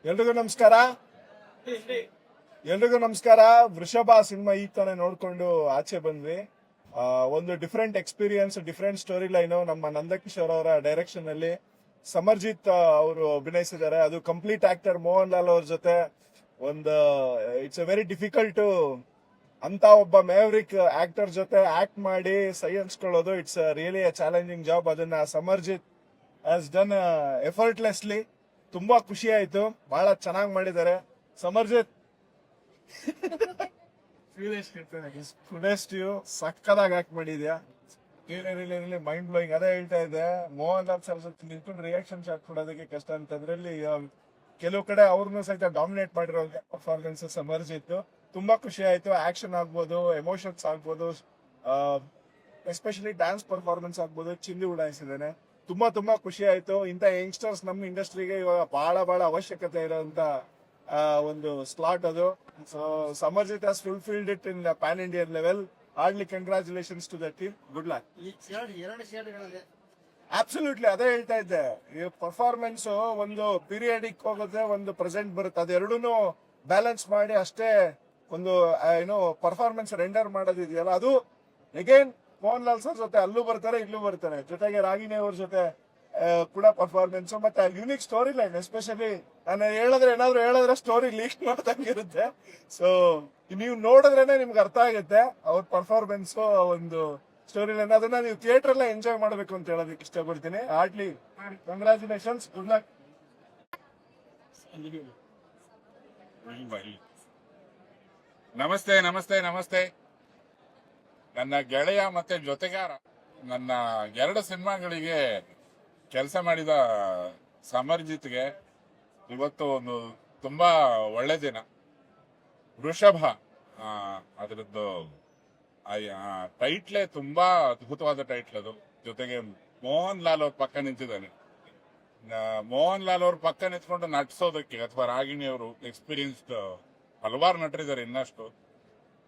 ಎಲ್ರಿಗೂ ನಮಸ್ಕಾರ. ಎಲ್ರಿಗೂ ನಮಸ್ಕಾರ. ವೃಷಭ ಸಿನಿಮಾ ಈಗ ತಾನೇ ನೋಡ್ಕೊಂಡು ಆಚೆ ಬಂದ್ವಿ. ಒಂದು different experience, different story line ನಮ್ಮ ನಂದಕಿಶೋರ್ ಅವರ ಡೈರೆಕ್ಷನ್ ಅಲ್ಲಿ ಸಮರ್ಜಿತ್ ಅವರು ಅಭಿನಯಿಸಿದ್ದಾರೆ. ಅದು ಕಂಪ್ಲೀಟ್ ಆಕ್ಟರ್ ಮೋಹನ್ ಲಾಲ್ ಅವ್ರ ಜೊತೆ ಒಂದು ಇಟ್ಸ್ ಎ ವೆರಿ ಡಿಫಿಕಲ್ಟ್ ಅಂತ ಒಬ್ಬ ಮೇವ್ರಿಕ್ ಆಕ್ಟರ್ ಜೊತೆ ಆಕ್ಟ್ ಮಾಡಿ ಸೈ ಅನ್ಸ್ಕೊಳ್ಳೋದು it's really a challenging job. ಅದನ್ನ ಸಮರ್ಜಿತ್ ಹ್ಯಾಸ್ ಡನ್ ಎಫರ್ಟ್ಲೆಸ್ಲಿ. ತುಂಬಾ ಖುಷಿ ಆಯ್ತು. ಬಹಳ ಚೆನ್ನಾಗಿ ಮಾಡಿದ್ದಾರೆ ಸಮರ್ಜಿತ್. ಸಕ್ಕದಾಗಿ ಆಕ್ಟ್ ಮಾಡಿದ್ಯಾ. Mind blowing. ಅದೇ ಹೇಳ್ತಾ ಇದ್ದೆ, ಮೋಹನ್ ಲಾಲ್ ಸರ್ ಜೊತೆ ನಿಂತ್ಕೊಂಡು ರಿಯಾಕ್ಷನ್ ಶಾಟ್ ಕೊಡೋದಕ್ಕೆ ಕಷ್ಟ ಅಂತ. ಅದ್ರಲ್ಲಿ ಕೆಲವು ಕಡೆ ಅವ್ರನ್ನೂ ಸಹಿತ ಡಾಮಿನೇಟ್ ಮಾಡಿರೋ ಪರ್ಫಾರ್ಮೆನ್ಸ್ ಸಮರ್ಜಿತ್. ತುಂಬಾ ಖುಷಿ ಆಯ್ತು. ಆಕ್ಷನ್ ಆಗ್ಬೋದು, ಎಮೋಷನ್ಸ್ ಆಗ್ಬೋದು, ಎಸ್ಪೆಷಲಿ ಡ್ಯಾನ್ಸ್ ಪರ್ಫಾರ್ಮೆನ್ಸ್ ಆಗ್ಬೋದು, ಚಿಂದಿ ಉಡಾಯಿಸಿದ್ದಾನೆ. ತುಂಬಾ ತುಂಬಾ ಖುಷಿ ಆಯ್ತು. ಇಂಥ ಯಂಗ್ಸ್ಟರ್ಸ್ ನಮ್ಮ ಇಂಡಸ್ಟ್ರಿಗೆ ಇವಾಗ ಬಹಳ ಅವಶ್ಯಕತೆ ಇರೋಂತ ಒಂದು ಸ್ಲಾಟ್ ಅದು. So Samarjit has fulfilled it in pan Indian level. Heartily congratulations to the team. Good luck. Absolutely ಅದೇ ಹೇಳ್ತಾ ಇದ್ದೆ. ಈ ಪರ್ಫಾರ್ಮೆನ್ಸ್ ಒಂದು ಪೀರಿಯಡಿಕ್ ಹೋಗುತ್ತೆ, ಒಂದು ಪ್ರೆಸೆಂಟ್ ಬರುತ್ತೆ. ಅದೆರಡೂ ಬ್ಯಾಲೆನ್ಸ್ ಮಾಡಿ ಅಷ್ಟೇ ಒಂದು ಏನೋ ಪರ್ಫಾರ್ಮೆನ್ಸ್ ರೆಂಡರ್ ಮಾಡೋದಿದೆಯಲ್ಲ, ಅದು ಅಗೇನ್ ಮೋಹನ್ ಲಾಲ್ ಸರ್ ಜೊತೆ ಅಲ್ಲೂ ಬರ್ತಾರೆ, ಇಲ್ಲೂ ಬರ್ತಾರೆ. ಜೊತೆಗೆ ರಾಗಿಣಿ ಅವ್ರ ಜೊತೆ ಕೂಡ ಪರ್ಫಾರ್ಮೆನ್ಸ್ ಮತ್ತೆ ಯುನಿಕ್ ಸ್ಟೋರಿ ಲೈನ್. ಎಸ್ಪೆಷಲಿ ನಾನು ಏನಾದ್ರು ಹೇಳಿದ್ರೆ ಸ್ಟೋರಿ ಲೀಕ್ ಮಾಡ್ದಂಗಿರುತ್ತೆ. ಸೊ ನೀವು ನೋಡಿದ್ರೇನೆ ನಿಮ್ಗೆ ಅರ್ಥ ಆಗುತ್ತೆ ಅವ್ರ ಪರ್ಫಾರ್ಮೆನ್ಸ್, ಒಂದು ಸ್ಟೋರಿ ಲೈನ್. ಅದನ್ನ ನೀವು ಥಿಯೇಟರ್ ಎಲ್ಲ ಎಂಜಾಯ್ ಮಾಡಬೇಕು ಅಂತ ಹೇಳೋದಕ್ಕೆ ಇಷ್ಟಪಡ್ತೀನಿ. Heartily congratulations. Good luck. ನಮಸ್ತೆ ನಮಸ್ತೆ ನಮಸ್ತೆ. ನನ್ನ ಗೆಳೆಯ ಮತ್ತೆ ಜೊತೆಗಾರ, ನನ್ನ 2 ಸಿನಿಮಾಗಳಿಗೆ ಕೆಲಸ ಮಾಡಿದ ಸಮರ್ಜಿತ್ಗೆ ಇವತ್ತು ಒಂದು ತುಂಬಾ ಒಳ್ಳೆ ದಿನ. ವೃಷಭ ಅದರದ್ದು ಟೈಟ್ಲೇ ತುಂಬಾ ಅದ್ಭುತವಾದ ಟೈಟ್ಲ್ ಅದು. ಜೊತೆಗೆ ಮೋಹನ್ ಲಾಲ್ ಅವ್ರ ಪಕ್ಕ ನಿಂತಿದ್ದಾನೆ. ಮೋಹನ್ ಲಾಲ್ ಅವ್ರ ಪಕ್ಕ ನಿಂತ್ಕೊಂಡು ನಟಿಸೋದಕ್ಕೆ, ಅಥವಾ ರಾಗಿಣಿ ಅವರು ಎಕ್ಸ್ಪೀರಿಯನ್ಸ್ಡ್ ಹಲವಾರು ನಟರಿದ್ದಾರೆ ಇನ್ನಷ್ಟು.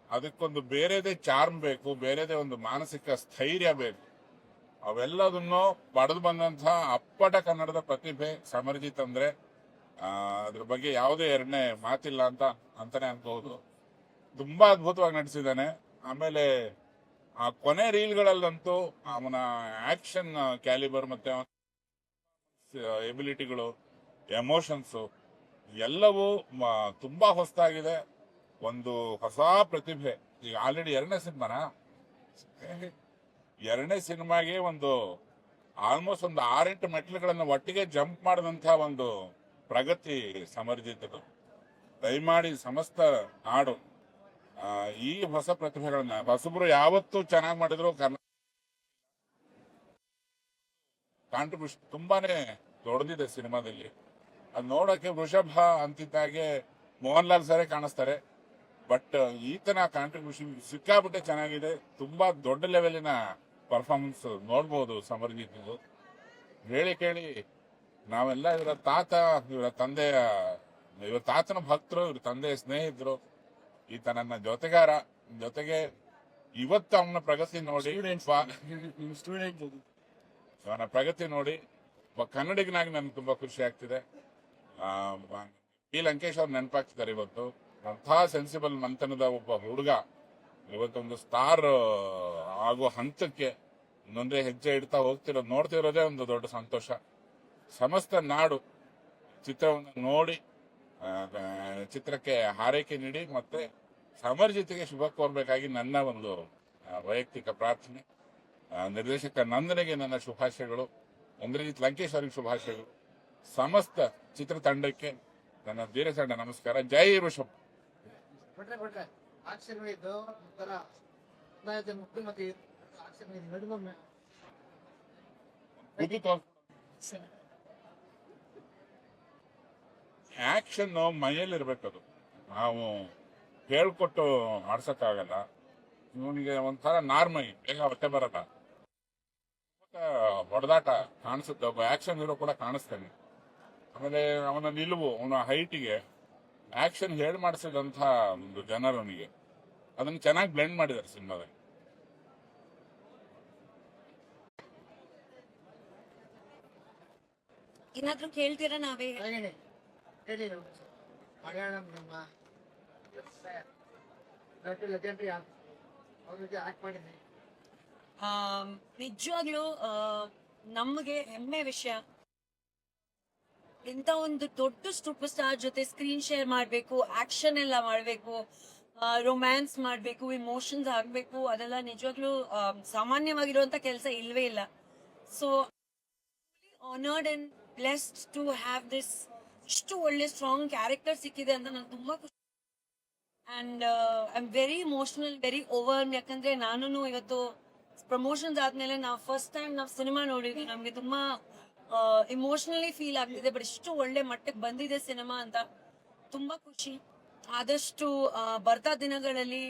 ಅದಕ್ಕೊಂದು ಬೇರೆದೇ ಚಾರ್ಮ್ ಬೇಕು, ಬೇರೆದೇ ಒಂದು ಮಾನಸಿಕ ಸ್ಥೈರ್ಯ ಬೇಕು. ಅವೆಲ್ಲದನ್ನು ಪಡೆದು ಬಂದಂತಹ ಅಪ್ಪಟ ಕನ್ನಡದ ಪ್ರತಿಭೆ ಸಮರ್ಜಿತ್ ಅಂದ್ರೆ ಅದ್ರ ಬಗ್ಗೆ ಯಾವುದೇ ಎರಡನೇ ಮಾತಿಲ್ಲ ಅಂತಾನೆ ಅನ್ಬಹುದು. ತುಂಬಾ ಅದ್ಭುತವಾಗಿ ನಟಿಸಿದ್ದಾನೆ. ಆಮೇಲೆ ಆ ಕೊನೆ ರೀಲ್ಗಳಲ್ಲಂತೂ ಅವನ ಆಕ್ಷನ್ ಕ್ಯಾಲಿಬರ್ ಮತ್ತೆ ಎಬಿಲಿಟಿಗಳು, ಎಮೋಷನ್ಸ್ ಎಲ್ಲವೂ ತುಂಬಾ ಹೊಸದಾಗಿದೆ. ಒಂದು ಹೊಸ ಪ್ರತಿಭೆ. ಈಗ ಆಲ್ರೆಡಿ 2ನೇ ಸಿನಿಮಾಗೆ ಒಂದು ಆಲ್ಮೋಸ್ಟ್ ಒಂದು 6-8 ಮೆಟ್ಲುಗಳನ್ನು ಒಟ್ಟಿಗೆ ಜಂಪ್ ಮಾಡಿದಂತಹ ಒಂದು ಪ್ರಗತಿ ಸಮರ್ಜಿತ್. ದಯಮಾಡಿ ಸಮಸ್ತ ನಾಡು ಈ ಹೊಸ ಪ್ರತಿಭೆಗಳನ್ನ, ಹೊಸಬ್ರು ಯಾವತ್ತೂ ಚೆನ್ನಾಗಿ ಮಾಡಿದ್ರು ಕಾಂಟ್ರಿಬ್ಯೂಷನ್ ತುಂಬಾನೇ ದೊಡ್ಡದಿದೆ ಸಿನಿಮಾದಲ್ಲಿ. ಅದು ನೋಡಕ್ಕೆ ವೃಷಭ ಅಂತಿದ್ದಾಗೆ ಮೋಹನ್ ಲಾಲ್ ಸರೇ ಕಾಣಿಸ್ತಾರೆ. ಬಟ್ ಈತನ ಕಾಂಟ್ರಿಬ್ಯೂಷನ್ ಸಿಕ್ಕಾಬಿಟ್ಟೆ ಚೆನ್ನಾಗಿದೆ. ತುಂಬಾ ದೊಡ್ಡ ಲೆವೆಲಿನ ಪರ್ಫಾರ್ಮೆನ್ಸ್ ನೋಡ್ಬೋದು ಸಮರ್ಜಿತ್. ಹೇಳಿ ಕೇಳಿ ನಾವೆಲ್ಲ ಇವರ ತಾತನ ಭಕ್ತರು, ಇವ್ರ ತಂದೆಯ ಸ್ನೇಹಿತರು. ಈತ ನನ್ನ ಜೊತೆಗಾರ. ಜೊತೆಗೆ ಇವತ್ತು ಅವನ ಪ್ರಗತಿ ನೋಡಿ, ಅವನ ಪ್ರಗತಿ ನೋಡಿ ಕನ್ನಡಿಗನಾಗಿ ನನ್ಗೆ ತುಂಬಾ ಖುಷಿ ಆಗ್ತಿದೆ. ಪಿ ಲಂಕೇಶ್ ಅವ್ರು ನೆನಪಾಗ್ತಿದ್ದಾರೆ ಇವತ್ತು. ಅಂಥ ಸೆನ್ಸಿಬಲ್ ಮಂಥನದ ಒಬ್ಬ ಹುಡುಗ ಇವತ್ತೊಂದು ಸ್ಟಾರ್ ಆಗೋ ಹಂತಕ್ಕೆ ಇನ್ನೊಂದೇ ಹೆಜ್ಜೆ ಇಡ್ತಾ ನೋಡ್ತಿರೋದೇ ಒಂದು ದೊಡ್ಡ ಸಂತೋಷ. ಸಮಸ್ತ ನಾಡು ಚಿತ್ರವನ್ನು ನೋಡಿ ಚಿತ್ರಕ್ಕೆ ಹಾರೈಕೆ ನೀಡಿ ಮತ್ತೆ ಸಮರ್ಜಿತ್ಗೆ ಶುಭ ಕೋರ್ಬೇಕಾಗಿ ನನ್ನ ಒಂದು ವೈಯಕ್ತಿಕ ಪ್ರಾರ್ಥನೆ. ನಿರ್ದೇಶಕ ನಂದನಿಗೆ ನನ್ನ ಶುಭಾಶಯಗಳು, ಇಂದ್ರಜಿತ್ ಲಂಕೇಶ್ ಅವರಿಗೆ ಶುಭಾಶಯಗಳು. ಸಮಸ್ತ ಚಿತ್ರತಂಡಕ್ಕೆ ನನ್ನ ಧೀರಸಂಡ ನಮಸ್ಕಾರ. ಜೈ ಋಷಭ್. ಆಕ್ಷನ್ ಮೈಯಲ್ಲಿರ್ಬೇಕದು. ನಾವು ಹೇಳ್ಕೊಟ್ಟು ಮಾಡ್ಸಕ್ಕಾಗಲ್ಲ. ಇವನಿಗೆ ಒಂಥರ ನಾರ್ಮೈ, ಬೇಗ ಹೊಟ್ಟೆ ಬರಲ್ಲ. ಹೊಡೆದಾಟ ಕಾಣಿಸುತ್ತೆ. ಒಬ್ಬ ಆಕ್ಷನ್ ಹೀರೋ ಕೂಡ ಕಾಣಿಸ್ತಾನೆ. ಆಮೇಲೆ ಅವನ ನಿಲುವು, ಅವನ ಹೈಟಿಗೆ ಆಕ್ಷನ್ ಹೇಳಿ ಮಾಡಿಸಿದಂತ ಒಂದು ಜನರವನಿಗೆ ಅದನ್ನು ಚೆನ್ನಾಗಿ ಬ್ಲೆಂಡ್ ಮಾಡಿದ್ದಾರೆ ಸಿನಿಮಾದಲ್ಲಿ. ಏನಾದ್ರೂ ಕೇಳ್ತೀರಾ? ನಾವೇ ಹೇಳಿ ಮಲಯಾಳಂ ನಮ್ಮ ಲೆಜೆಂಡ್ರಿ ಅವ್ರಿಗೆ ಆಕ್ಟ್ ಮಾಡಿದ್ದೀನಿ. ನಿಜವಾಗ್ಲೂ ನಮಗೆ ಹೆಮ್ಮೆ ವಿಷಯ. ಇಂಥ ಒಂದು ದೊಡ್ಡ ಸೂಪರ್ ಸ್ಟಾರ್ ಜೊತೆ ಸ್ಕ್ರೀನ್ ಶೇರ್ ಮಾಡಬೇಕು, ಆಕ್ಷನ್ ಎಲ್ಲ ಮಾಡಬೇಕು, ರೊಮ್ಯಾನ್ಸ್ ಮಾಡಬೇಕು, ಇಮೋಷನ್ಸ್ ಆಗಬೇಕು, ಅದೆಲ್ಲ ನಿಜವಾಗ್ಲೂ ಸಾಮಾನ್ಯವಾಗಿರುವಂತ ಕೆಲಸ ಇಲ್ವೇ ಇಲ್ಲ. So honoured and blessed to have this. ಇಷ್ಟು ಒಳ್ಳೆ ಸ್ಟ್ರಾಂಗ್ ಕ್ಯಾರೆಕ್ಟರ್ ಸಿಕ್ಕಿದೆ ಅಂತ ನಾನು ತುಂಬಾ ಖುಷಿ. And I am very emotional, very over. ಯಾಕಂದ್ರೆ ನಾನು ಇವತ್ತು ಪ್ರಮೋಷನ್ಸ್ ಆದ್ಮೇಲೆ ನಾವು ಫಸ್ಟ್ ಟೈಮ್ ನಾವು ಸಿನಿಮಾ ನೋಡಿದ್ವಿ. ನಮ್ಗೆ ತುಂಬಾ ಇಮೋಷನಲಿ ಫೀಲ್ ಆಗ್ತಿದೆ. ಬಟ್ ಇಷ್ಟು ಒಳ್ಳೆ ಮಟ್ಟಕ್ಕೆ ಬಂದಿದೆ ಸಿನಿಮಾ ಅಂತ ತುಂಬಾ ಖುಷಿ. ಆದಷ್ಟು ಬರ್ತಾ ದಿನಗಳಲ್ಲಿ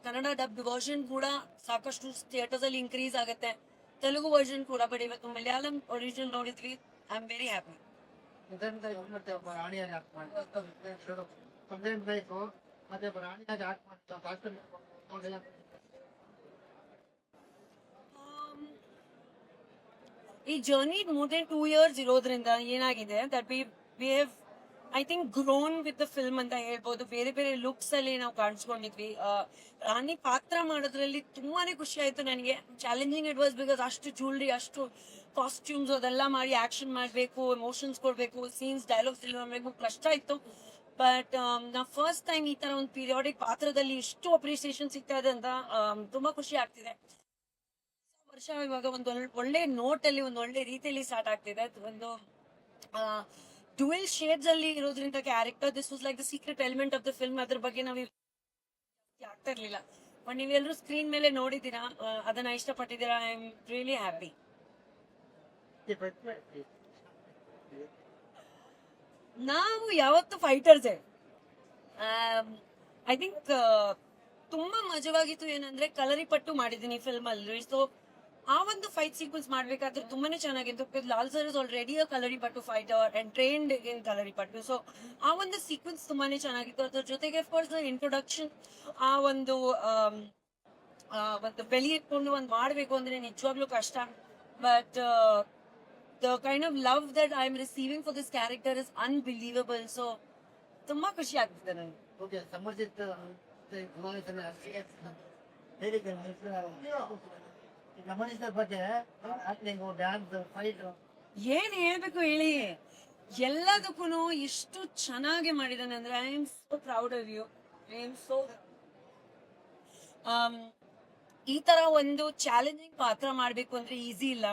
ಕನ್ನಡ ಡಬ್ ವರ್ಷನ್ ಕೂಡ ಸಾಕಷ್ಟು ಥಿಯೇಟರ್ಸ್ ಅಲ್ಲಿ ಇನ್ಕ್ರೀಸ್ ಆಗುತ್ತೆ, ತೆಲುಗು ವರ್ಷನ್ ಕೂಡ. ಬಟ್ ಇವತ್ತು ಮಲಯಾಳಂ ಒರಿಜಿನಲ್ ನೋಡಿದ್ವಿ. I am very happy. ಇದರಿಂದ ಮತ್ತೆ ಒಬ್ಬ ರಾಣಿಯಾಗಿ ಆಕ್ಟ್ ಮಾಡಿದ್ರು. ಕಂಪ್ಲೇಂಟ್ ಬೇಕು ಮತ್ತೆ ಒಬ್ಬ ರಾಣಿಯಾಗಿ ಆಕ್ಟ್ ಮಾಡ್ತಾ ಈ ಜರ್ನಿ ಮೋರ್ ದೆನ್ 2 years ಇರೋದ್ರಿಂದ ಏನಾಗಿದೆ that we have I think grown with the film ಅಂತ ಹೇಳ್ಬೋದು. ಬೇರೆ ಬೇರೆ ಲುಕ್ಸ್ ಅಲ್ಲಿ ನಾವು ಕಾಣಿಸ್ಕೊಂಡಿದ್ವಿ. ರಾಣಿ ಪಾತ್ರ ಮಾಡೋದ್ರಲ್ಲಿ ತುಂಬಾನೇ ಖುಷಿ ಆಯ್ತು ನನಗೆ. ಚಾಲೆಂಜಿಂಗ್ ಇಟ್ ವಾಸ್ ಬಿಕಾಸ್ ಅಷ್ಟು ಜ್ಯುವೆಲ್ರಿ, ಅಷ್ಟು ಕಾಸ್ಟ್ಯೂಮ್ಸ್ ಅದೆಲ್ಲ ಮಾಡಿ ಆಕ್ಷನ್ ಮಾಡಬೇಕು, ಎಮೋಷನ್ಸ್ ಕೊಡಬೇಕು, ಸೀನ್ಸ್ ಡೈಲಾಗ್ಸ್ ಎಲ್ಲ ಮಾಡಬೇಕು, ಕಷ್ಟ ಇತ್ತು. ಬಟ್ ನಾವು ಫಸ್ಟ್ ಟೈಮ್ ಈ ತರ ಒಂದು ಪೀರಿಯಾಡಿಕ್ ಪಾತ್ರದಲ್ಲಿ ಇಷ್ಟು ಅಪ್ರಿಸಿಯೇಷನ್ ಸಿಗ್ತಾ ಇದೆ ಅಂತ ತುಂಬಾ ಖುಷಿ ಆಗ್ತಿದೆ. ವರ್ಷ ಇವಾಗ ಒಂದು ಒಳ್ಳೆ ನೋಟ್ ಅಲ್ಲಿ ಒಂದು ಒಳ್ಳೆ ರೀತಿಯಲ್ಲಿ ಸ್ಟಾರ್ಟ್ ಆಗ್ತಿದೆ. ಒಂದು ಡ್ಯುಯಲ್ ಶೇಡ್ಸ್ ಅಲ್ಲಿ ಇರೋದ್ರಿಂದ character this was like the secret element of the film. ಅದ್ರ ಬಗ್ಗೆ ನಾವು ಆಗ್ತಾ ಇರ್ಲಿಲ್ಲ. ಬಟ್ ನೀವೆಲ್ಲರೂ ಸ್ಕ್ರೀನ್ ಮೇಲೆ ನೋಡಿದ್ದೀರಾ, ಅದನ್ನ ಇಷ್ಟಪಟ್ಟಿದ್ದೀರಾ. I am really happy. ನಾವು ಯಾವತ್ತು ಫೈಟರ್ಸ್. ಐ ಥಿಂಕ್ ತುಂಬಾ ಮಜವಾಗಿತ್ತು. ಏನಂದ್ರೆ ಕಲರಿ ಪಟ್ಟು ಮಾಡಿದೀನಿ ಫಿಲ್ಮ್ ಅಲ್ಲಿ. ಸೊ ಆ ಒಂದು ಫೈಟ್ ಸೀಕ್ವೆನ್ಸ್ ಮಾಡ್ಬೇಕಾದ್ರೆ ತುಂಬಾನೇ ಚೆನ್ನಾಗಿತ್ತು. Lal sir is already a kalaripayattu fighter and trained in kalaripayattu. So ಆ ಒಂದು ಸೀಕ್ವೆನ್ಸ್ ತುಂಬಾನೇ ಚೆನ್ನಾಗಿತ್ತು. ಅದ್ರ ಜೊತೆಗೆ ಫಾರ್ ಇಂಟ್ರೊಡಕ್ಷನ್ ಆ ಒಂದು ಬೆಳಿ ಇಟ್ಕೊಂಡು ಒಂದು ಮಾಡ್ಬೇಕು ಅಂದ್ರೆ ನಿಜವಾಗ್ಲೂ ಕಷ್ಟ. But the kind of love that I am receiving for this character is unbelievable. So ತುಂಬಾ ಖುಷಿ ಆಗ್ತಿದೆ ನನಗೆ. ಓಕೆ, ಸಮರ್ಜಿತ್ ಹೇಳಿದ್ದೇನೆ ಗಮನಿಸಿದ ಬಗ್ಗೆ ಆಕ್ಟಿಂಗ್, ಡ್ಯಾನ್ಸ್, ಫೈಟ್ ಏನ್ ಹೇಳ್ಬೇಕು ಹೇಳಿ. ಎಲ್ಲದಕ್ಕೂ ಇಷ್ಟು ಚೆನ್ನಾಗಿ ಮಾಡಿದಾನೆ ಅಂದ್ರೆ I am so proud of you. I am so ಈ ತರ ಒಂದು ಚಾಲೆಂಜಿಂಗ್ ಪಾತ್ರ ಮಾಡ್ಬೇಕು ಅಂದ್ರೆ ಈಸಿ ಇಲ್ಲ.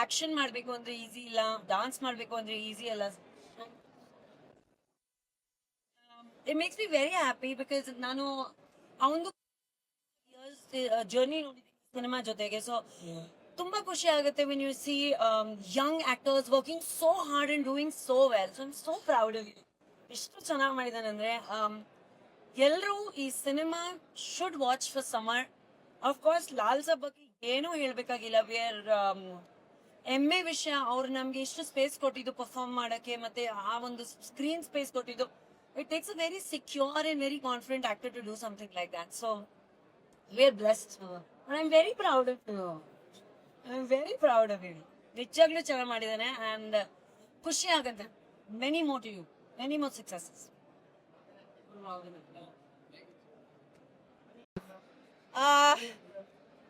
ಆಕ್ಷನ್ ಮಾಡ್ಬೇಕು ಅಂದ್ರೆ ಈಸಿ ಇಲ್ಲ. ಡಾನ್ಸ್ ಮಾಡ್ಬೇಕು ಅಂದ್ರೆ ಈಸಿ ಅಲ್ಲ. It makes me very happy because ನಾನು ಆ ಒಂದು ಜರ್ನಿ ನೋಡಿದ್ದೀನಿ ಸಿನಿಮಾ ಜೊತೆಗೆ. ಸೊ ತುಂಬಾ ಖುಷಿ ಆಗುತ್ತೆ when you see young actors working so hard and doing so well. So I am so proud of you. ಎಷ್ಟು ಚೆನ್ನಾಗಿ ಮಾಡಿದಾನೆ ಅಂದ್ರೆ ಎಲ್ಲರೂ ಈ cinema should watch for summer. Of course Lal saab ಬಗ್ಗೆ ಏನೂ ಹೇಳ್ಬೇಕಾಗಿಲ್ಲ. ವಿ ಆರ್ ಹೆಮ್ಮೆ ವಿಷಯ. ಅವ್ರು ನಮ್ಗೆ ಇಷ್ಟು ಸ್ಪೇಸ್ ಕೊಟ್ಟಿದ್ದು ಪರ್ಫಾರ್ಮ್ ಮಾಡಕ್ಕೆ, ಮತ್ತೆ ಆ ಒಂದು ಸ್ಕ್ರೀನ್ ಸ್ಪೇಸ್ ಕೊಟ್ಟಿದ್ದು. It takes a very secure and very confident actor to do something like that. So we're blessed. And I'm very proud of you. I'm very proud of you. ನಿಜವಾಗ್ಲೂ ಚೆನ್ನಾಗಿ ಮಾಡಿದಾನೆ and ಖುಷಿ ಆಗುತ್ತೆ. Many more to you. Many more successes.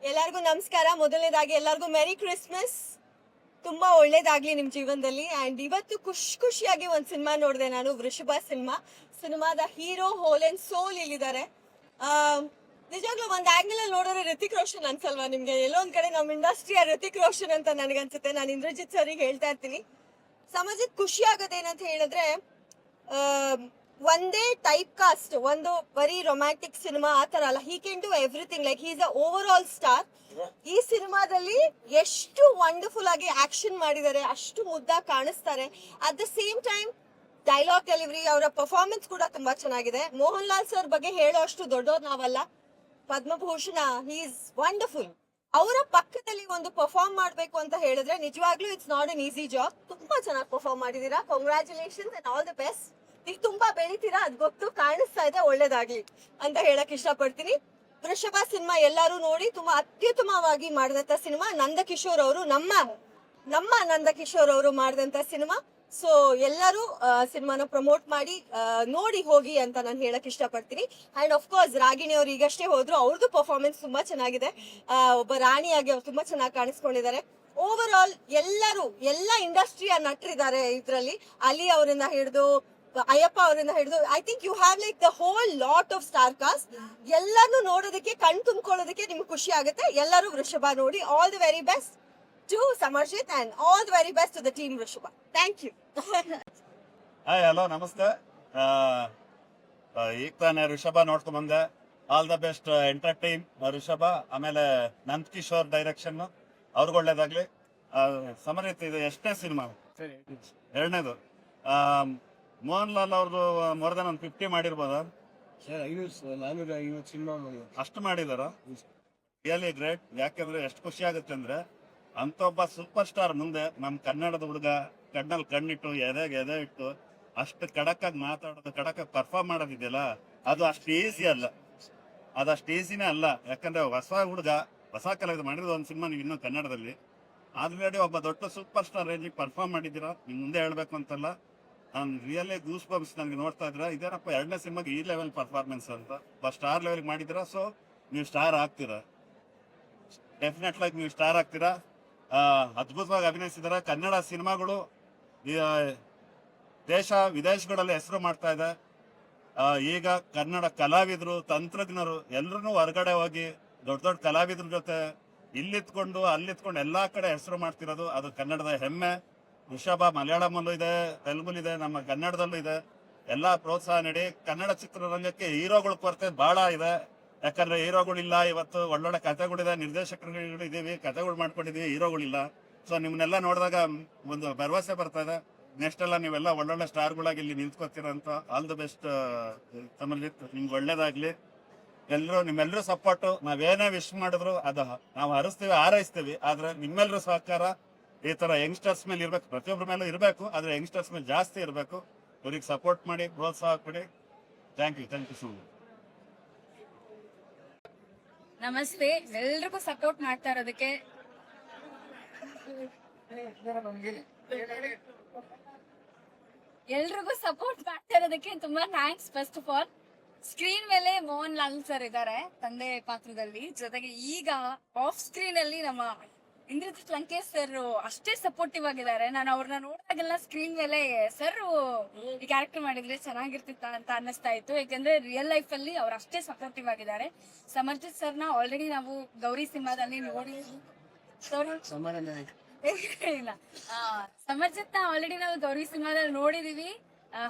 ಎಲ್ಲರಿಗೂ ನಮಸ್ಕಾರ. ಮೊದಲನೇದಾಗಿ ಎಲ್ಲರಿಗೂ ಮೆರಿ Christmas. ತುಂಬಾ ಒಳ್ಳೇದಾಗ್ಲಿ ನಿಮ್ ಜೀವನದಲ್ಲಿ. ಅಂಡ್ ಇವತ್ತು ಖುಷಿಯಾಗಿ ಒಂದ್ ಸಿನಿಮಾ ನೋಡಿದೆ ನಾನು, ವೃಷಭ ಸಿನಿಮಾದ ಹೀರೋ ಹೋಲ್ ಅಂಡ್ ಸೋಲ್ ಇಲ್ಲಿದ್ದಾರೆ. ನಿಜವಾಗ್ಲೂ ಒಂದ್ ಆಂಗಲ್ ಅಲ್ಲಿ ನೋಡಿದ್ರೆ ರಿತಿಕ್ ರೋಷನ್ ಅನ್ಸಲ್ವಾ ನಿಮ್ಗೆ? ಎಲ್ಲೋ ಒಂದ್ ಕಡೆ ನಮ್ ಇಂಡಸ್ಟ್ರಿಯ ರಿತಿಕ್ ರೋಷನ್ ಅಂತ ನನಗನ್ಸುತ್ತೆ. ನಾನು ಇಂದ್ರಜಿತ್ ಸರಿಗೆ ಹೇಳ್ತಾ ಇರ್ತೀನಿ, ಸಮಾಜಕ್ಕೆ ಖುಷಿ ಆಗೋದೇನಂತ ಹೇಳಿದ್ರೆ ಒಂದೇ ಟೈಪ್ ಕಾಸ್ಟ್, ಒಂದು ಬರೀ ರೊಮ್ಯಾಂಟಿಕ್ ಸಿನಿಮಾ ಆತರ ಅಲ್ಲ. He can do everything. Like he is a overall star. ಈ ಸಿನಿಮಾದಲ್ಲಿ ಎಷ್ಟು ವಂಡರ್ಫುಲ್ ಆಗಿ ಆಕ್ಷನ್ ಮಾಡಿದ್ದಾರೆ, ಅಷ್ಟು ಮುದ್ದಾಗಿ ಕಾಣಿಸ್ತಾರೆ. At the same time dialogue delivery, ಅವರ ಪರ್ಫಾರ್ಮೆನ್ಸ್ ಕೂಡ ತುಂಬಾ ಚೆನ್ನಾಗಿದೆ. ಮೋಹನ್ ಲಾಲ್ ಸರ್ ಬಗ್ಗೆ ಹೇಳೋ ಅಷ್ಟು ದೊಡ್ಡವ್ರು ನಾವಲ್ಲ. Padma Bhushan, he is wonderful. ಅವರ ಪಕ್ಕದಲ್ಲಿ ಒಂದು ಪರ್ಫಾರ್ಮ್ ಮಾಡ್ಬೇಕು ಅಂತ ಹೇಳಿದ್ರೆ ನಿಜವಾಗ್ಲೂ it's not an easy job. ತುಂಬಾ ಚೆನ್ನಾಗಿ ಪರ್ಫಾರ್ಮ್ ಮಾಡಿದೀರಾ. Congratulations and all the best. ಈಗ ತುಂಬಾ ಬೆಳಿತೀರಾ, ಅದ್ ಗೊತ್ತು, ಕಾಣಿಸ್ತಾ ಇದೆ. ಒಳ್ಳೇದಾಗ್ಲಿ ಅಂತ ಹೇಳಕ್ ಇಷ್ಟಪಡ್ತೀನಿ. ವೃಷಭ ಸಿನಿಮಾ ಎಲ್ಲರೂ ನೋಡಿ, ತುಂಬಾ ಅತ್ಯುತ್ತಮವಾಗಿ ಮಾಡಿದಂತ ಸಿನಿಮಾ. ನಂದಕಿಶೋರ್ ಅವರು, ನಮ್ಮ ನಂದಕಿಶೋರ್ ಅವರು ಮಾಡಿದಂತ ಸಿನಿಮಾ. ಸೊ ಎಲ್ಲರೂ ಸಿನಿಮಾನ ಪ್ರಮೋಟ್ ಮಾಡಿ ನೋಡಿ ಹೋಗಿ ಅಂತ ನಾನು ಹೇಳಕ್ ಇಷ್ಟಪಡ್ತೀನಿ. ಅಂಡ್ ಆಫ್ ಕೋರ್ಸ್ ರಾಗಿಣಿ ಅವ್ರು ಈಗಷ್ಟೇ ಹೋದ್ರು, ಅವ್ರದ್ದು ಪರ್ಫಾರ್ಮೆನ್ಸ್ ತುಂಬಾ ಚೆನ್ನಾಗಿದೆ. ಒಬ್ಬ ರಾಣಿಯಾಗಿ ಅವ್ರು ತುಂಬಾ ಚೆನ್ನಾಗಿ ಕಾಣಿಸ್ಕೊಂಡಿದ್ದಾರೆ. ಓವರ್ ಆಲ್ ಎಲ್ಲ ಇಂಡಸ್ಟ್ರಿಯ ನಟರಿದ್ದಾರೆ ಇದ್ರಲ್ಲಿ. ಅಲಿ ಅವರಿಂದ ಹಿಡಿದು ಅಯ್ಯಪ್ಪ ಅವರಿಂದ ಹಿಡಿದು I think you have like the whole lot of star cast. ಎಲ್ಲಾನು ನೋಡೋದಕ್ಕೆ ಕಣ್ ತುಂಬ್ಕೊಳ್ಳೋದಕ್ಕೆ ನಿಮ್ಗೆ ಖುಷಿ ಆಗುತ್ತೆ. ಎಲ್ಲರೂ ವೃಷಭ ನೋಡಿ. All the very best to Samarjit and all the very best to the team Vrishabha. Thank you. Hi hello ನಮಸ್ತೆ. ಈಗ ತಾನೇ ಋಷಭ ನೋಡ್ಕೊಂಡ್ ಬಂದೆ. All the best entire team Rishabha. ಆಮೇಲೆ ನಂದ್ ಕಿಶೋರ್ ಡೈರೆಕ್ಷನ್, ಅವ್ರಿಗೆ ಒಳ್ಳೇದಾಗ್ಲಿ. ಸಮರಿತ್ ಇದು ಎಷ್ಟನೇ ಸಿನಿಮಾ? ಎರಡನೇದು. ಮೋಹನ್ ಲಾಲ್ ಅವ್ರದ್ದು ಮೋರ್ ದನ್ 50 ಮಾಡಿರ್ಬೋದ? ಅಷ್ಟು ಮಾಡಿದಾರ. Really great. ಯಾಕೆಂದ್ರೆ ಎಷ್ಟು ಖುಷಿ ಆಗುತ್ತೆ ಅಂದ್ರೆ ಅಂತ ಒಬ್ಬ ಸೂಪರ್ ಸ್ಟಾರ್ ಮುಂದೆ ನಮ್ ಕನ್ನಡದ ಹುಡುಗ ಕಣ್ಣಲ್ಲಿ ಕಣ್ಣಿಟ್ಟು ಎದೆ ಇಟ್ಟು ಅಷ್ಟು ಕಡಕಾಗಿ ಮಾತಾಡೋದು, ಕಡಕಾಗಿ ಪರ್ಫಾರ್ಮ್ ಮಾಡೋದಿದೆಯಲ್ಲ, ಅದು ಅಷ್ಟು ಈಸಿ ಅಲ್ಲ. ಅದಷ್ಟು ಈಸಿನೇ ಅಲ್ಲ. ಯಾಕಂದ್ರೆ ಹೊಸ ಹುಡುಗ, ಹೊಸ ಕಲಾವಿದ ಮಾಡಿರೋದು ಒಂದು ಸಿನಿಮಾ ನೀವು ಇನ್ನೂ ಕನ್ನಡದಲ್ಲಿ. ಆಲ್ರೆಡಿ ಒಬ್ಬ ದೊಡ್ಡ ಸೂಪರ್ ಸ್ಟಾರ್ ರೇಂಜಿಗೆ ಪರ್ಫಾರ್ಮ್ ಮಾಡಿದ್ದೀರಾ. ನಿಮ್ ಮುಂದೆ ಹೇಳ್ಬೇಕು ಅಂತಲ್ಲ, ನಾನು ರಿಯಲಿ ಗೂಸ್ ಬಂಪ್ಸ್ ನನಗೆ ನೋಡ್ತಾ ಇದ್ದೀರಾ. ಇದೇನಪ್ಪ ಎರಡನೇ ಸಿನಿಮಾಗೆ ಈ ಲೆವೆಲ್ ಪರ್ಫಾರ್ಮೆನ್ಸ್ ಅಂತ ಸ್ಟಾರ್ ಲೆವೆಲ್ಗೆ ಮಾಡಿದ್ದೀರಾ. ಸೊ ನೀವು ಸ್ಟಾರ್ ಆಗ್ತೀರಾ, ಡೆಫಿನೆಟ್ ಆಗಿ ನೀವು ಸ್ಟಾರ್ ಆಗ್ತೀರಾ. ಅದ್ಭುತವಾಗಿ ಅಭಿನಯಿಸಿದಾರೆ. ಕನ್ನಡ ಸಿನಿಮಾಗಳು ದೇಶ ವಿದೇಶಗಳಲ್ಲಿ ಹೆಸರು ಮಾಡ್ತಾ ಇದೆ. ಈಗ ಕನ್ನಡ ಕಲಾವಿದರು, ತಂತ್ರಜ್ಞರು ಎಲ್ಲರೂ ಹೊರಗಡೆ ಹೋಗಿ ದೊಡ್ಡ ದೊಡ್ಡ ಕಲಾವಿದ್ರ ಜೊತೆ ಇಲ್ಲಿತ್ಕೊಂಡು ಅಲ್ಲಿತ್ಕೊಂಡು ಎಲ್ಲಾ ಕಡೆ ಹೆಸರು ಮಾಡ್ತಿರೋದು ಅದು ಕನ್ನಡದ ಹೆಮ್ಮೆ. ಋಷಭ ಮಲಯಾಳಮಲ್ಲೂ ಇದೆ, ತೆಲುಗುಲ್ ಇದೆ, ನಮ್ಮ ಕನ್ನಡದಲ್ಲೂ ಇದೆ. ಎಲ್ಲಾ ಪ್ರೋತ್ಸಾಹ ನೀಡಿ. ಕನ್ನಡ ಚಿತ್ರರಂಗಕ್ಕೆ ಹೀರೋಗಳ ಕೊರತೆ ಬಹಳ ಇದೆ. ಯಾಕಂದ್ರೆ ಹೀರೋಗಳಿಲ್ಲ. ಇವತ್ತು ಒಳ್ಳೊಳ್ಳೆ ಕಥೆಗಳಿದೆ, ನಿರ್ದೇಶಕರುಗಳು ಇದೀವಿ, ಕಥೆಗಳು ಮಾಡ್ಕೊಂಡಿದೀವಿ, ಹೀರೋಗಳಿಲ್ಲ. ಸೊ ನಿಮ್ನೆಲ್ಲ ನೋಡಿದಾಗ ಒಂದು ಭರವಸೆ ಬರ್ತಾ ಇದೆ. ನೆಕ್ಸ್ಟ್ ಎಲ್ಲ ನೀವೆಲ್ಲ ಒಳ್ಳೊಳ್ಳೆ ಸ್ಟಾರ್ಗಳಾಗಿ ಇಲ್ಲಿ ನಿಂತ್ಕೋತೀರ ಅಂತ. ಆಲ್ ದ ಬೆಸ್ಟ್ ಸಮರ್ಜಿತ್, ನಿಮ್ಗೆ ಒಳ್ಳೇದಾಗ್ಲಿ. ನಿಮ್ಮೆಲ್ಲರೂ ಸಪೋರ್ಟು. ನಾವೇನೇ ವಿಶ್ ಮಾಡಿದ್ರು ಅದು ನಾವು ಹರಿಸ್ತೀವಿ, ಹಾರೈಸ್ತೀವಿ. ಆದ್ರೆ ನಿಮ್ಮೆಲ್ಲರೂ ಸಹಕಾರ ಈ ತರ ಯಂಗ್ಸ್ಟರ್ಸ್ ಮೇಲೆ ಇರ್ಬೇಕು. ಪ್ರತಿಯೊಬ್ಬರ ಮೇಲೂ ಇರಬೇಕು, ಆದ್ರೆ ಯಂಗ್ಸ್ಟರ್ಸ್ ಮೇಲೆ ಜಾಸ್ತಿ ಇರಬೇಕು. ಅವ್ರಿಗೆ ಸಪೋರ್ಟ್ ಮಾಡಿ, ಪ್ರೋತ್ಸಾಹ ಕೊಡಿ. Thank you so much. ನಮಸ್ತೆ. ಎಲ್ರಿಗೂ ಸಪೋರ್ಟ್ ಮಾಡ್ತಾ ಇರೋದಕ್ಕೆ ತುಂಬಾ thanks. First of all screen ಮೇಲೆ ಮೋಹನ್ ಲಾಲ್ ಸರ್ ಇದ್ದಾರೆ ತಂದೆ ಪಾತ್ರದಲ್ಲಿ, ಜೊತೆಗೆ ಈಗ ಆಫ್ ಸ್ಕ್ರೀನ್ ಅಲ್ಲಿ ನಮ್ಮ ಇಂದ್ರಜಿತ್ ಲಂಕೇಶ್ ಸರ್ ಅಷ್ಟೇ ಸಪೋರ್ಟಿವ್ ಆಗಿದ್ದಾರೆ. ನಾನು ಅವ್ರನ್ನ ನೋಡಿದಾಗೆಲ್ಲ ಸ್ಕ್ರೀನ್ ಮೇಲೆ ಸರ್ ಈ ಕ್ಯಾರೆಕ್ಟರ್ ಮಾಡಿದ್ರೆ ಚೆನ್ನಾಗಿರ್ತಿತ್ತ ಅಂತ ಅನ್ನಿಸ್ತಾ ಇತ್ತು. ಯಾಕಂದ್ರೆ ರಿಯಲ್ ಲೈಫ್ ಅಲ್ಲಿ ಅವ್ರು ಅಷ್ಟೇ ಸಪೋರ್ಟಿವ್ ಆಗಿದ್ದಾರೆ. ಸಮರ್ಜಿತ್ ಸರ್ನ ಆಲ್ರೆಡಿ ನಾವು ಗೌರಿ ಸಿನಿಮಾದಲ್ಲಿ ನೋಡಿ ಇಲ್ಲ ಸಮರ್ಜಿತ್ ಆಲ್ರೆಡಿ ನಾವು ಗೌರಿ ಸಿನಿಮಾದಲ್ಲಿ ನೋಡಿದೀವಿ.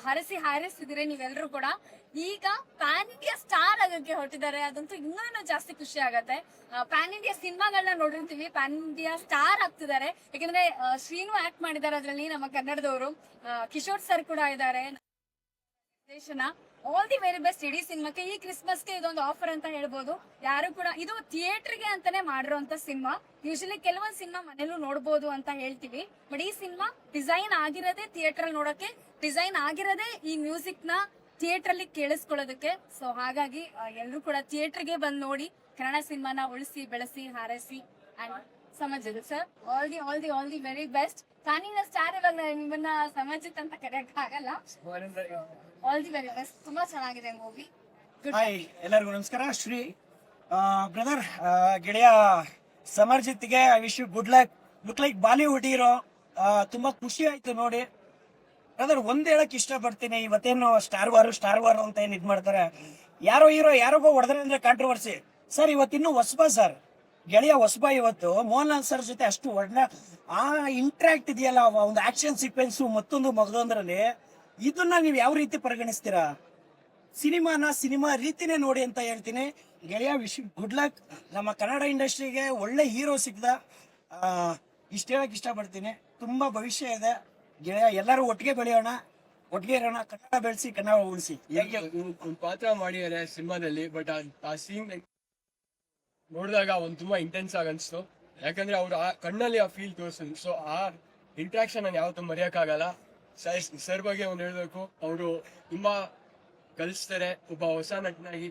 ಹಾರೈಸಿದಿರಿ ನೀವೆಲ್ಲರೂ ಕೂಡ. ಈಗ ಪ್ಯಾನ್ ಇಂಡಿಯಾ ಸ್ಟಾರ್ ಆಗಕ್ಕೆ ಹೊರಟಿದ್ದಾರೆ. ಅದಂತೂ ಇನ್ನೂ ಜಾಸ್ತಿ ಖುಷಿ ಆಗತ್ತೆ. ಪ್ಯಾನ್ ಇಂಡಿಯಾ ಸಿನಿಮಾಗಳನ್ನ ನೋಡಿರ್ತೀವಿ, ಪ್ಯಾನ್ ಇಂಡಿಯಾ ಸ್ಟಾರ್ ಆಗ್ತಿದ್ದಾರೆ. ಯಾಕಂದ್ರೆ ಶ್ರೀನು ಆಕ್ಟ್ ಮಾಡಿದ್ದಾರೆ ಅದ್ರಲ್ಲಿ, ನಮ್ಮ ಕನ್ನಡದವರು. ಕಿಶೋರ್ ಸರ್ ಕೂಡ ಇದ್ದಾರೆ. ಆಲ್ ದಿ ವೆರಿ ಬೆಸ್ಟ್ ಇಡೀ ಸಿನಿಮಾಕ್ಕೆ. ಈ ಕ್ರಿಸ್ಮಸ್ಗೆ ಇದೊಂದು ಆಫರ್ ಅಂತ ಹೇಳ್ಬೋದು. ಯಾರು ಕೂಡ ಇದು ಥಿಯೇಟರ್ಗೆ ಅಂತಾನೆ ಮಾಡಿರೋಂತ ಸಿನಿಮಾ. ಯೂಶಲಿ ಕೆಲವೊಂದು ಸಿನಿಮಾ ಮನೇಲೂ ನೋಡ್ಬೋದು ಅಂತ ಹೇಳ್ತೀವಿ, ಬಟ್ ಈ ಸಿನಿಮಾ ಡಿಸೈನ್ ಆಗಿರೋದೇ ಥಿಯೇಟರ್ ಅಲ್ಲಿ ನೋಡಕ್ಕೆ, ಡಿಸೈನ್ ಆಗಿರೋದೇ ಈ ಮ್ಯೂಸಿಕ್ ನ ಥಿಯೇಟರ್ ಅಲ್ಲಿ ಕೇಳಿಸ್ಕೊಳ್ಳೋದಕ್ಕೆ. ಸೊ ಹಾಗಾಗಿ ಎಲ್ಲರೂ ಕೂಡ ಥಿಯೇಟರ್ಗೆ ಬಂದು ನೋಡಿ ಕನ್ನಡ ಸಿನಿಮಾನ ಉಳಿಸಿ ಬೆಳೆಸಿ ಹಾರೈಸಿ. And Samarjit sir all the very best. ತಾನಿನ ಸ್ಟಾರ್ ಇವಾಗ ನಿಮ್ಮನ್ನ ಸಮರ್ಜಿತ್ ಅಂತ ಕರೆಯಕ್ ಆಗಲ್ಲ. All the very best. ತುಂಬಾ ಚೆನ್ನಾಗಿದೆ ಮೂವಿ. ಹಾಯ್ ಎಲ್ಲರಿಗೂ ನಮಸ್ಕಾರ. ಶ್ರೀ ಬ್ರದರ್, ಗೆಳೆಯ ಸಮರ್ಜಿತ್ಗೆ I wish you good luck. Look like Bollywood hero. ತುಂಬಾ ಖುಷಿ ಆಯ್ತು ನೋಡಿ ಬ್ರದರ್. ಒಂದ್ ಹೇಳಕ್ ಇಷ್ಟಪಡ್ತೀನಿ, ಇವತ್ತೇನು ಸ್ಟಾರ್ ವಾರ್ ಅಂತ ಏನ್ ಇದ್ ಮಾಡ್ತಾರೆ, ಯಾರೋ ಹೀರೋ ಯಾರಿಗೋ ಹೊಡೆದ್ರೆ ಅಂದ್ರೆ ಕಾಂಟ್ರವರ್ಸಿ. ಸರ್ ಇವತ್ತಿನ್ನು ಹೊಸಬ ಸರ್, ಗೆಳೆಯ ಹೊಸಬ. ಇವತ್ತು ಮೋಹನ್ ಲಾಲ್ ಸರ್ ಜೊತೆ ಅಷ್ಟು ಒಳ್ಳೆ ಆ ಇಂಟ್ರಾಕ್ಟ್ ಇದೆಯಲ್ಲ, ಒಂದು ಆಕ್ಷನ್ ಸೀಕ್ವೆನ್ಸ್ ಮತ್ತೊಂದ್ರಲ್ಲಿ, ಇದನ್ನ ನೀವು ಯಾವ ರೀತಿ ಪರಿಗಣಿಸ್ತೀರಾ? ಸಿನಿಮಾ ರೀತಿನೇ ನೋಡಿ ಅಂತ ಹೇಳ್ತೀನಿ. ಗೆಳೆಯ ವಿಶ್ ಗುಡ್ ಲಕ್. ನಮ್ಮ ಕನ್ನಡ ಇಂಡಸ್ಟ್ರಿಗೆ ಒಳ್ಳೆ ಹೀರೋ ಸಿಕ್ದ. ಇಷ್ಟ ಹೇಳಕ್ ಇಷ್ಟಪಡ್ತೀನಿ. ತುಂಬಾ ಭವಿಷ್ಯ ಇದೆ ಗೆಳೆಯ. ಎಲ್ಲರೂ ಒಟ್ಟಿಗೆ ಬೆಳೆಯೋಣ, ಒಟ್ಟಿಗೆ ಇರೋಣ, ಕನ್ನಡ ಬೆಳೆಸಿ, ಕನ್ನಡ ಉಳಿಸಿ. ಒಂದು ಪಾತ್ರ ಮಾಡಿದ್ದಾರೆ ಸಿನಿಮಾದಲ್ಲಿ, ಬಟ್ ಆ ಸೀನ್ ನೋಡಿದಾಗ ಒಂದು ತುಂಬಾ ಇಂಟೆನ್ಸ್ ಆಗಿ ಅನ್ಸ್ತು. ಯಾಕಂದ್ರೆ ಅವ್ರು ಆ ಕಣ್ಣಲ್ಲಿ ಆ ಫೀಲ್ ತೋರಿಸಿದ್ರು. ಸೊ ಆ ಇಂಟ್ರಾಕ್ಷನ್ ನಾನು ಯಾವತ್ತೂ ಮರೆಯೋಕ್ಕಾಗಲ್ಲ. ಸರ್ ಬಗ್ಗೆ ಒಂದು ಹೇಳ್ಬೇಕು, ಅವರು ತುಂಬಾ ಕಲಿಸ್ತಾರೆ ಒಬ್ಬ ಹೊಸ ನಟನಾಗಿ.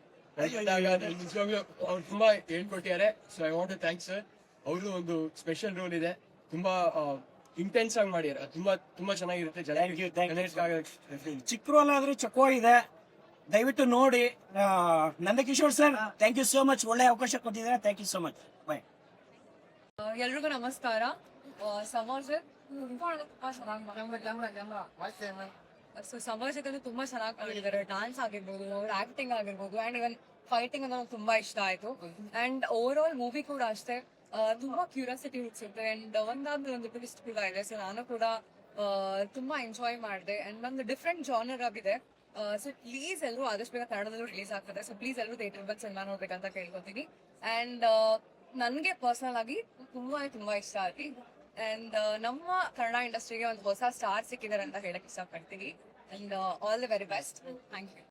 ನಿಜವಾಗ್ಲೂ ಅವ್ರು ತುಂಬಾ ಹೇಳ್ಕೊಟ್ಟಿದ್ದಾರೆ. So I want to thanks sir. ಅವ್ರದ್ದು ಒಂದು ಸ್ಪೆಷಲ್ ರೋಲ್ ಇದೆ. ತುಂಬಾ ಇಂಟೆನ್ಸ್ ಆಗಿ ಮಾಡಿದ್ದಾರೆ. ತುಂಬಾ ಚೆನ್ನಾಗಿರುತ್ತೆ. Thank you, thank you. ಜನರಿಗೆ ಚಿಕ್ಕ ರೋಲ್ ಆದ್ರೂ ಚಕೋ ಇದೆ, ದಯವಿಟ್ಟು ನೋಡಿ. Nandakishore sir, thank you so much, ಒಳ್ಳೆ ಅವಕಾಶ ಕೊಟ್ಟಿದ್ದಾರೆ. Thank you so much, bye. ಎಲ್ರಿಗೂ ನಮಸ್ಕಾರ. ಸಮಾಜ ಸೊ ಸಮಾಜದಲ್ಲಿ ತುಂಬಾ ಚೆನ್ನಾಗಿ ಮಾಡಿದ್ದಾರೆ. ಡಾನ್ಸ್ ಆಗಿರ್ಬೋದು, ಅವ್ರ ಆಕ್ಟಿಂಗ್ ಆಗಿರ್ಬೋದು, ಅಂಡ್ ಇವನ್ ಫೈಟಿಂಗ್ ಅನ್ನೋದು ತುಂಬಾ ಇಷ್ಟ ಆಯ್ತು. ಅಂಡ್ ಓವರ್ ಆಲ್ ಮೂವಿ ಕೂಡ ಅಷ್ಟೇ ತುಂಬಾ ಕ್ಯೂರಿಯಾಸಿಟಿ ಹುಟ್ಟಿಸುತ್ತೆ. ಅಂಡ್ ಒಂದಾದ್ಮೇಲೆ ಒಂದು ಟ್ವಿಸ್ಟ್ ಕೂಡ ಇದೆ. ಸೊ ನಾನು ಕೂಡ ತುಂಬಾ ಎಂಜಾಯ್ ಮಾಡಿದೆ. ಅಂಡ್ ಒಂದು ಡಿಫ್ರೆಂಟ್ ಜಾನರ್ ಆಗಿದೆ. ಸೊ ಪ್ಲೀಸ್ ಎಲ್ಲರೂ ಆದಷ್ಟು ಬೇಗ ಕನ್ನಡದಲ್ಲೂ ರಿಲೀಸ್ ಆಗ್ತದೆ. ಸೊ ಪ್ಲೀಸ್ ಎಲ್ಲರೂ ಥಿಯೇಟರ್ ಬಂದು ಸಿನಿಮಾ ನೋಡ್ಬೇಕಂತ ಕೇಳ್ಕೊತೀನಿ. ಅಂಡ್ ನನಗೆ ಪರ್ಸನಲ್ ಆಗಿ ತುಂಬಾ ಇಷ್ಟ ಆಗಿ. ಅಂಡ್ ನಮ್ಮ ಕನ್ನಡ ಇಂಡಸ್ಟ್ರಿಗೆ ಒಂದು ಹೊಸ ಸ್ಟಾರ್ ಸಿಕ್ಕಿದ್ದಾರೆ ಅಂತ ಹೇಳಕ್ ಇಷ್ಟಪಡ್ತೀನಿ. And all the very best. Thank you.